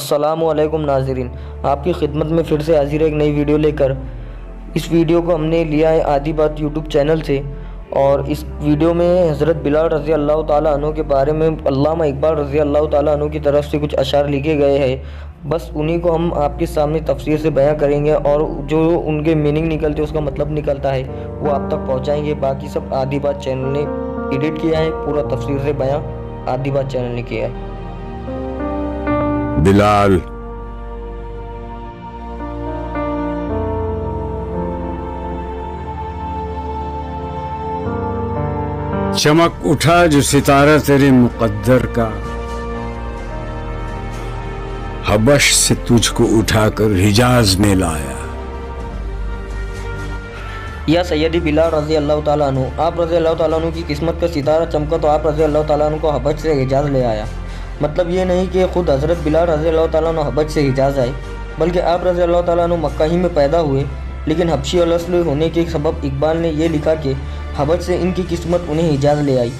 السلام علیکم ناظرین، آپ کی خدمت میں پھر سے حاضر ایک نئی ویڈیو لے کر۔ اس ویڈیو کو ہم نے لیا ہے آدھی بات یوٹیوب چینل سے، اور اس ویڈیو میں حضرت بلال رضی اللہ تعالیٰ عنہ کے بارے میں علامہ اقبال رضی اللہ تعالیٰ عنہ کی طرف سے کچھ اشعار لکھے گئے ہیں۔ بس انہی کو ہم آپ کے سامنے تفسیر سے بیان کریں گے، اور جو ان کے میننگ نکلتے اس کا مطلب نکلتا ہے وہ آپ تک پہنچائیں گے۔ باقی سب آدھی بات چینل نے ایڈٹ کیا ہے، پورا تفسیر سے بیان آدھی بات چینل نے کیا ہے۔ بلال چمک اٹھا جو ستارہ تیرے مقدر کا، حبش سے تجھ کو اٹھا کر حجاز میں لایا۔ یا سیدی بلال رضی اللہ تعالیٰ عنہ، آپ رضی اللہ تعالیٰ عنہ کی قسمت کا ستارہ چمکا تو آپ رضی اللہ تعالیٰ عنہ کو حبش سے حجاز لے آیا۔ مطلب یہ نہیں کہ خود حضرت بلال رضی اللہ تعالیٰ عنہ حبش سے حجاز آئے، بلکہ آپ رضی اللہ تعالیٰ عنہ مکہ ہی میں پیدا ہوئے، لیکن حبشی الاصل ہونے کے سبب اقبال نے یہ لکھا کہ حبش سے ان کی قسمت انہیں حجاز لے آئی۔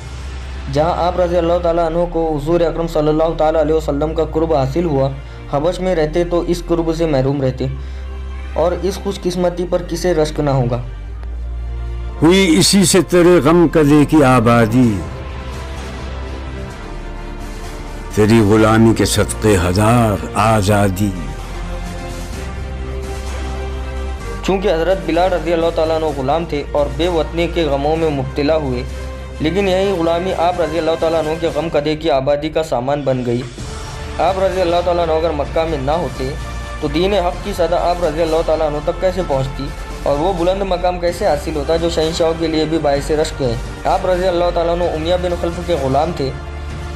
جہاں آپ رضی اللہ تعالیٰ عنہ کو حضور اکرم صلی اللہ تعالیٰ علیہ وسلم کا قرب حاصل ہوا، حبش میں رہتے تو اس قرب سے محروم رہتے، اور اس خوش قسمتی پر کسے رشک نہ ہوگا۔ ہوئی اسی سے تیرے غم کدے کی آبادی، تیری غلامی کے صدقے ہزار آزادی۔ چونکہ حضرت بلال رضی اللہ تعالیٰ عنہ غلام تھے اور بے وطنی کے غموں میں مبتلا ہوئے، لیکن یہی غلامی آپ رضی اللہ تعالیٰ عنہ کے غم کدے کی آبادی کا سامان بن گئی۔ آپ رضی اللہ تعالیٰ عنہ اگر مکہ میں نہ ہوتے تو دین حق کی صدا آپ رضی اللہ تعالیٰ عنہ تک کیسے پہنچتی، اور وہ بلند مقام کیسے حاصل ہوتا جو شہنشاہوں کے لیے بھی باعث رشک ہے۔ آپ رضی اللہ تعالیٰ عنہ امیہ بن خلف کے غلام تھے۔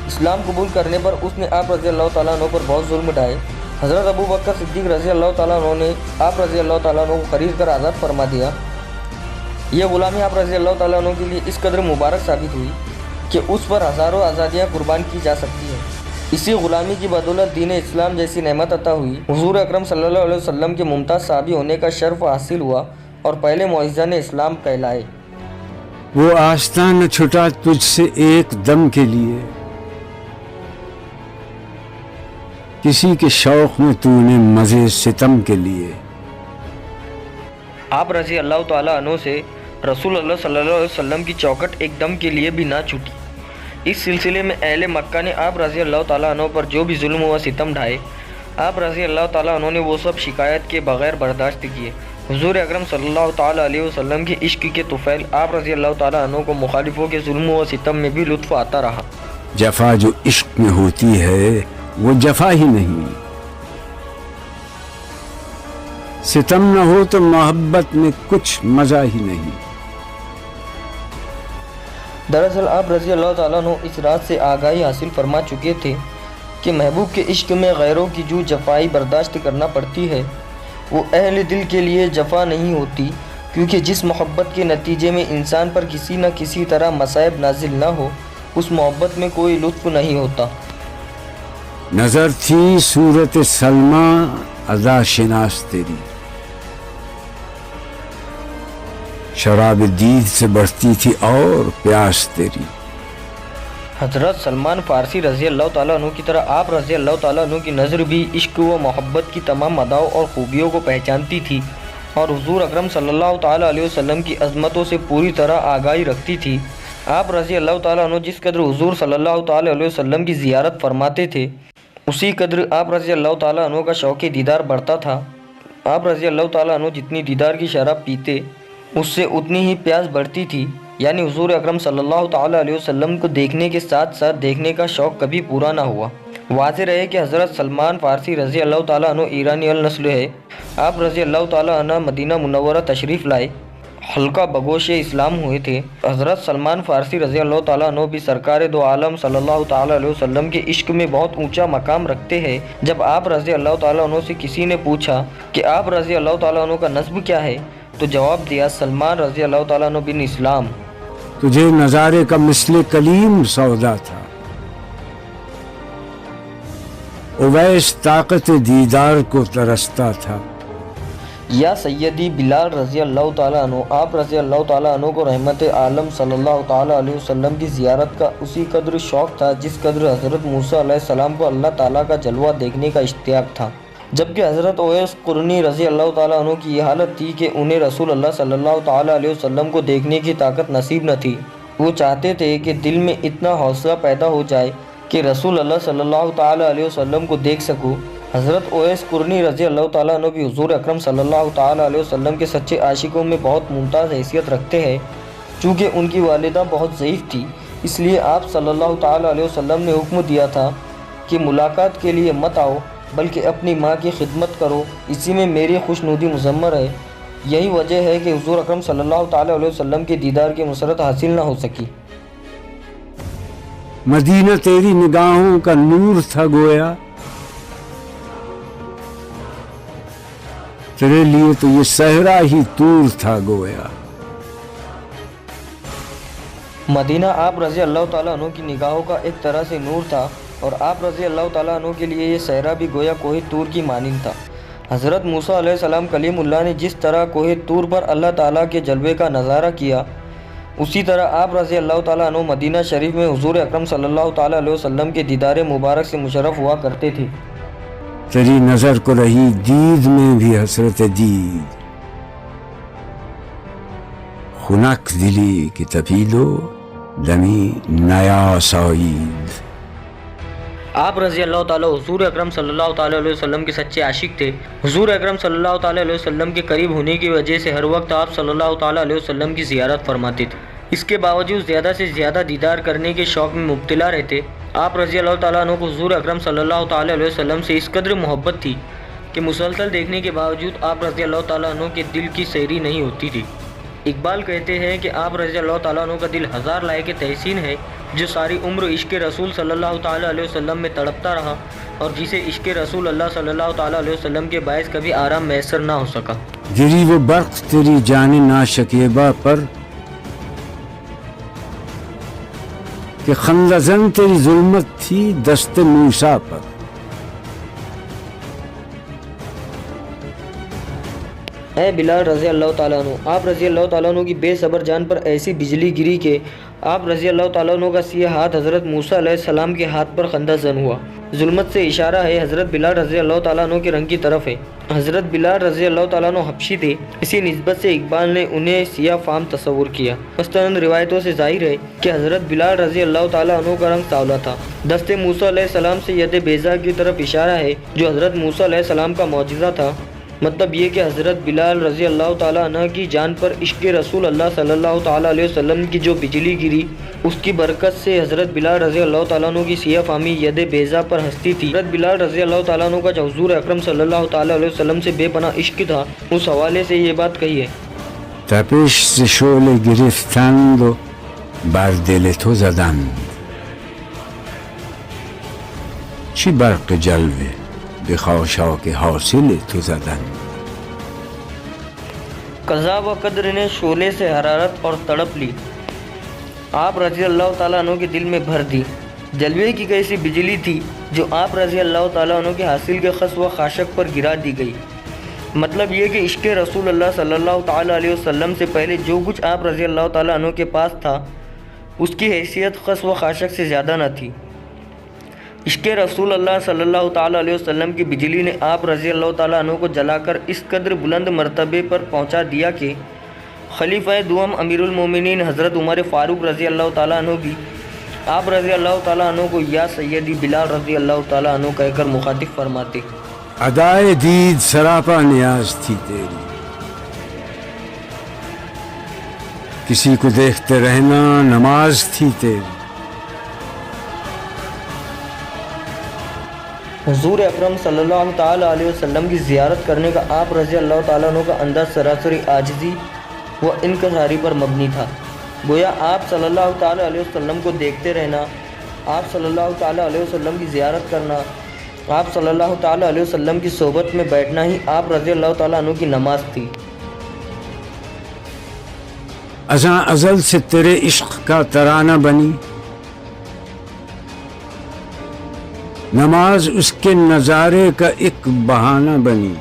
اسلام قبول کرنے پر اس نے آپ رضی اللہ تعالیٰ عنہ پر بہت ظلم ڈھائے۔ حضرت ابو بکر صدیق رضی اللہ تعالیٰ عنہ نے آپ رضی اللہ تعالیٰ عنہ کو خرید کر آزاد فرما دیا۔ یہ غلامی آپ رضی اللہ تعالیٰ عنہ کے لیے اس قدر مبارک ثابت ہوئی کہ اس پر ہزاروں آزادیاں قربان کی جا سکتی ہیں۔ اسی غلامی کی بدولت دین اسلام جیسی نعمت عطا ہوئی، حضور اکرم صلی اللہ علیہ وسلم کے ممتاز صحابی ہونے کا شرف حاصل ہوا اور پہلے معززان اسلام کہلائے۔ وہ آستان نہ چھٹا تجھ سے ایک دم کے لیے، کسی کے شوق میں تو نے مزے ستم کے لیے۔ آپ رضی اللہ تعالیٰ عنہ سے رسول اللہ صلی اللہ علیہ وسلم کی چوکٹ ایک دم کے لیے بھی نہ چھوٹی۔ اس سلسلے میں اہل مکہ نے آپ رضی اللہ تعالیٰ عنہ پر جو بھی ظلم و ستم ڈھائے، آپ رضی اللہ تعالیٰ عنہ نے وہ سب شکایت کے بغیر برداشت کیے۔ حضور اکرم صلی اللہ تعالیٰ علیہ وسلم کے عشق کے طفیل آپ رضی اللہ تعالیٰ عنہ کو مخالفوں کے ظلم و ستم میں بھی لطف آتا رہا۔ جفا جو عشق میں ہوتی ہے وہ جفا ہی نہیں، ستم نہ ہو تو محبت میں کچھ مزہ ہی نہیں۔ دراصل آپ رضی اللہ تعالیٰ عنہ اس رات سے آگاہی حاصل فرما چکے تھے کہ محبوب کے عشق میں غیروں کی جو جفائی برداشت کرنا پڑتی ہے وہ اہل دل کے لیے جفا نہیں ہوتی، کیونکہ جس محبت کے نتیجے میں انسان پر کسی نہ کسی طرح مصائب نازل نہ ہو، اس محبت میں کوئی لطف نہیں ہوتا۔ نظر تھی صورت سلمہ ادا شناس تیری، شراب دید سے بڑھتی تھی اور پیاس تیری۔ حضرت سلمان فارسی رضی اللہ تعالیٰ عنہ کی طرح آپ رضی اللہ تعالیٰ عنہ کی نظر بھی عشق و محبت کی تمام اداؤں اور خوبیوں کو پہچانتی تھی، اور حضور اکرم صلی اللہ تعالیٰ علیہ وسلم کی عظمتوں سے پوری طرح آگاہی رکھتی تھی۔ آپ رضی اللہ تعالیٰ عنہ جس قدر حضور صلی اللہ تعالیٰ علیہ وسلم کی زیارت فرماتے تھے، اسی قدر آپ رضی اللہ تعالیٰ عنہ کا شوق دیدار بڑھتا تھا۔ آپ رضی اللہ تعالیٰ عنہ جتنی دیدار کی شراب پیتے، اس سے اتنی ہی پیاس بڑھتی تھی، یعنی حضور اکرم صلی اللہ تعالیٰ علیہ وسلم کو دیکھنے کے ساتھ ساتھ دیکھنے کا شوق کبھی پورا نہ ہوا۔ واضح رہے کہ حضرت سلمان فارسی رضی اللہ تعالیٰ عنہ ایرانی النسل ہے۔ آپ رضی اللہ تعالیٰ عنہ مدینہ منورہ تشریف لائے، حلقہ بگوش اسلام ہوئے تھے۔ حضرت سلمان فارسی رضی اللہ تعالیٰ عنہ بھی سرکار دو عالم صلی اللہ تعالیٰ علیہ وسلم کے عشق میں بہت اونچا مقام رکھتے ہیں۔ جب آپ رضی اللہ تعالیٰ عنہ سے کسی نے پوچھا کہ آپ رضی اللہ تعالیٰ عنہ کا نسب کیا ہے، تو جواب دیا سلمان رضی اللہ تعالیٰ عنہ بن اسلام۔ تجھے نظارے کا مثل کلیم سودا تھا، اویس طاقت دیدار کو ترستا تھا۔ یا سیدی بلال رضی اللہ تعالیٰ عنہ، آپ رضی اللہ تعالیٰ عنہ کو رحمت عالم صلی اللہ تعالیٰ علیہ وسلم کی زیارت کا اسی قدر شوق تھا جس قدر حضرت موسیٰ علیہ السلام کو اللہ تعالیٰ کا جلوہ دیکھنے کا اشتیاق تھا، جبکہ حضرت اویس قرنی رضی اللہ تعالیٰ عنہ کی یہ حالت تھی کہ انہیں رسول اللہ صلی اللہ تعالیٰ علیہ وسلم کو دیکھنے کی طاقت نصیب نہ تھی۔ وہ چاہتے تھے کہ دل میں اتنا حوصلہ پیدا ہو جائے کہ رسول اللہ صلی اللہ تعالیٰ علیہ وسلم کو دیکھ سکوں۔ حضرت اویس قرنی رضی اللہ تعالیٰ عنہ بھی حضور اکرم صلی اللہ تعالیٰ علیہ وسلم کے سچے عاشقوں میں بہت ممتاز حیثیت رکھتے ہیں۔ چونکہ ان کی والدہ بہت ضعیف تھی، اس لیے آپ صلی اللہ تعالیٰ علیہ وسلم نے حکم دیا تھا کہ ملاقات کے لیے مت آؤ بلکہ اپنی ماں کی خدمت کرو، اسی میں میری خوشنودی مضمر ہے۔ یہی وجہ ہے کہ حضور اکرم صلی اللہ تعالیٰ علیہ وسلم کے دیدار کی مسرت حاصل نہ ہو سکی۔ مدینہ تیری نگاہوں کا نور تھا گویا، تیرے لیے تو یہ صحرا ہی طور تھا گویا۔ مدینہ آپ رضی اللہ تعالیٰ عنہ کی نگاہوں کا ایک طرح سے نور تھا، اور آپ رضی اللہ تعالیٰ عنہ کے لیے یہ صحرا بھی گویا کوہ طور کی مانند تھا۔ حضرت موسیٰ علیہ السلام کلیم اللہ نے جس طرح کوہ طور پر اللہ تعالیٰ کے جلوے کا نظارہ کیا، اسی طرح آپ رضی اللہ تعالیٰ عنہ مدینہ شریف میں حضور اکرم صلی اللہ تعالیٰ علیہ وسلم کے دیدار مبارک سے مشرف ہوا کرتے تھے۔ تیری نظر کو رہی دید میں بھی حسرت دید، خنک دلی کی تپیلو دمی نیا سعید۔ آپ رضی اللہ تعالیٰ حضور اکرم صلی اللہ تعالیٰ علیہ وسلم کے سچے عاشق تھے۔ حضور اکرم صلی اللہ تعالیٰ علیہ وسلم کے قریب ہونے کی وجہ سے ہر وقت آپ صلی اللہ تعالیٰ علیہ وسلم کی زیارت فرماتے تھے۔ اس کے باوجود زیادہ سے زیادہ دیدار کرنے کے شوق میں مبتلا رہتے۔ آپ رضی اللہ تعالیٰ عنہ کو حضور اکرم صلی اللہ تعالیٰ علیہ وسلم سے اس قدر محبت تھی کہ مسلسل دیکھنے کے باوجود آپ رضی اللہ تعالیٰ عنہ کے دل کی سیری نہیں ہوتی تھی۔ اقبال کہتے ہیں کہ آپ رضی اللہ تعالیٰ عنہ کا دل ہزار لائق تحسین ہے جو ساری عمر عشق رسول صلی اللہ تعالیٰ علیہ وسلم میں تڑپتا رہا، اور جسے عشق رسول اللہ صلی اللہ تعالیٰ علیہ وسلم کے باعث کبھی آرام میسر نہ ہو سکا۔ گری وہ برق تیری جان ناشکیبہ پر کہ خندزن تیری ظلمت تھی دست موسیٰ پر۔ اے بلال رضی اللہ تعالیٰ عنہ، آپ رضی اللہ تعالیٰ عنہ کی بے صبر جان پر ایسی بجلی گری کہ آپ رضی اللہ تعالیٰ عنہ کا سیاہ ہاتھ حضرت موسیٰ علیہ السلام کے ہاتھ پر خندہ زن ہوا۔ ظلمت سے اشارہ ہے حضرت بلال رضی اللہ تعالیٰ عنہ کے رنگ کی طرف ہے۔ حضرت بلال رضی اللہ تعالیٰ عنہ حبشی تھے، اسی نسبت سے اقبال نے انہیں سیاہ فام تصور کیا۔ مستند روایتوں سے ظاہر ہے کہ حضرت بلال رضی اللہ تعالیٰ عنہ کا رنگ سانولا تھا۔ دست موسیٰ علیہ السلام سے ید بیضا کی طرف اشارہ ہے جو حضرت موسیٰ علیہ السلام کا معجزہ تھا۔ مطلب یہ کہ حضرت بلال رضی اللہ تعالیٰ عنہ کی جان پر عشق رسول اللہ صلی اللہ تعالیٰ علیہ وسلم کی جو بجلی گری، اس کی برکت سے حضرت بلال رضی اللہ تعالیٰ عنہ کی سیاہ فامی ید بیضا پر ہستی تھی۔ حضرت بلال رضی اللہ تعالیٰ عنہ کا جو حضور اکرم صلی اللہ تعالیٰ علیہ وسلم سے بے پناہ عشق تھا، اس حوالے سے یہ بات کہی ہے: تپش ز شعله گرفتند و بر دل تو زدند، چی برق جلوه به خاشاک حاصل تو زدند۔ قضا و قدر نے شعلے سے حرارت اور تڑپ لی، آپ رضی اللہ تعالیٰ عنہ کے دل میں بھر دی۔ جلوے کی کیسی بجلی تھی جو آپ رضی اللہ تعالیٰ عنہ کے حاصل کے خس و خاشق پر گرا دی گئی۔ مطلب یہ کہ عشق رسول اللہ صلی اللہ تعالیٰ علیہ وسلم سے پہلے جو کچھ آپ رضی اللہ تعالیٰ عنہ کے پاس تھا، اس کی حیثیت خس و خاشق سے زیادہ نہ تھی۔ عشق رسول اللہ صلی اللہ تعالیٰ علیہ وسلم کی بجلی نے آپ رضی اللہ تعالیٰ عنہ کو جلا کر اس قدر بلند مرتبے پر پہنچا دیا کہ خلیفہ دوم امیر المومنین حضرت عمر فاروق رضی اللہ تعالیٰ عنہ بھی آپ رضی اللہ تعالیٰ عنہ کو یا سیدی بلال رضی اللہ تعالیٰ عنہ کہہ کر مخاطب فرماتے۔ ادائے دید سراپا نیاز تھی تیری، کسی کو دیکھتے رہنا نماز تھی تیری۔ حضور اکرم صلی اللہ تعالیٰ علیہ وسلم کی زیارت کرنے کا آپ رضی اللہ تعالیٰ عنہ کا انداز سراسری عاجزی و انکساری پر مبنی تھا۔ گویا آپ صلی اللہ تعالیٰ علیہ وسلم کو دیکھتے رہنا، آپ صلی اللہ تعالیٰ علیہ وسلم کی زیارت کرنا، آپ صلی اللہ تعالیٰ علیہ وسلم کی صحبت میں بیٹھنا ہی آپ رضی اللہ تعالیٰ عنہ کی نماز تھی۔ ازاں ازل سے تیرے عشق کا ترانہ بنی، نماز اس کے نظارے کا ایک بہانہ بنی۔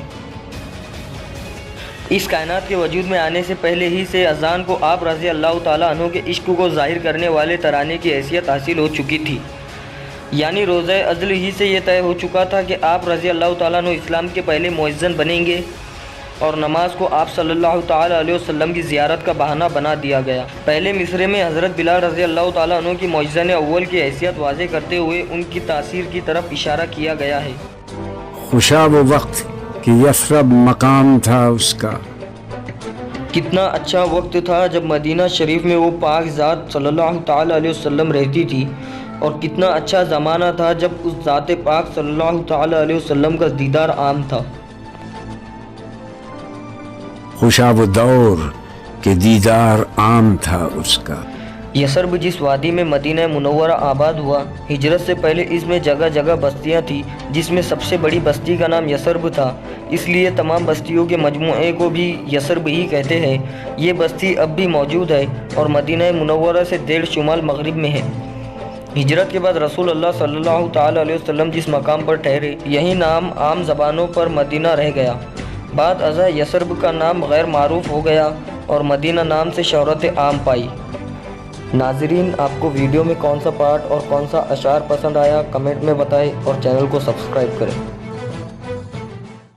اس کائنات کے وجود میں آنے سے پہلے ہی سے اذان کو آپ رضی اللہ تعالیٰ عنہ کے عشق کو ظاہر کرنے والے ترانے کی حیثیت حاصل ہو چکی تھی، یعنی روزہ ازل ہی سے یہ طے ہو چکا تھا کہ آپ رضی اللہ تعالیٰ عنہ اسلام کے پہلے مؤذن بنیں گے، اور نماز کو آپ صلی اللہ تعالیٰ علیہ وسلم کی زیارت کا بہانہ بنا دیا گیا۔ پہلے مصرعے میں حضرت بلال رضی اللہ تعالیٰ عنہ کی مؤذن اول کی حیثیت واضح کرتے ہوئے ان کی تاثیر کی طرف اشارہ کیا گیا ہے۔ خوشا وہ وقت کہ یثرب مقام تھا اس کا، کتنا اچھا وقت تھا جب مدینہ شریف میں وہ پاک ذات صلی اللہ تعالیٰ علیہ وسلم رہتی تھی، اور کتنا اچھا زمانہ تھا جب اس ذات پاک صلی اللہ تعالیٰ علیہ وسلم کا دیدار عام تھا۔ خوشا وہ دور کہ دیدار عام تھا اس کا۔ یثرب جس وادی میں مدینہ منورہ آباد ہوا، ہجرت سے پہلے اس میں جگہ جگہ بستیاں تھیں، جس میں سب سے بڑی بستی کا نام یثرب تھا، اس لیے تمام بستیوں کے مجموعے کو بھی یثرب ہی کہتے ہیں۔ یہ بستی اب بھی موجود ہے اور مدینہ منورہ سے 1.5 شمال مغرب میں ہے۔ ہجرت کے بعد رسول اللہ صلی اللہ تعالیٰ علیہ وسلم جس مقام پر ٹھہرے، یہی نام عام زبانوں پر مدینہ رہ گیا۔ بعد ازاں یثرب کا نام غیر معروف ہو گیا اور مدینہ نام سے شہرت عام پائی۔ ناظرین، آپ کو ویڈیو میں کون سا پارٹ اور کون سا اشعار پسند آیا، کمنٹ میں بتائیں اور چینل کو سبسکرائب کریں۔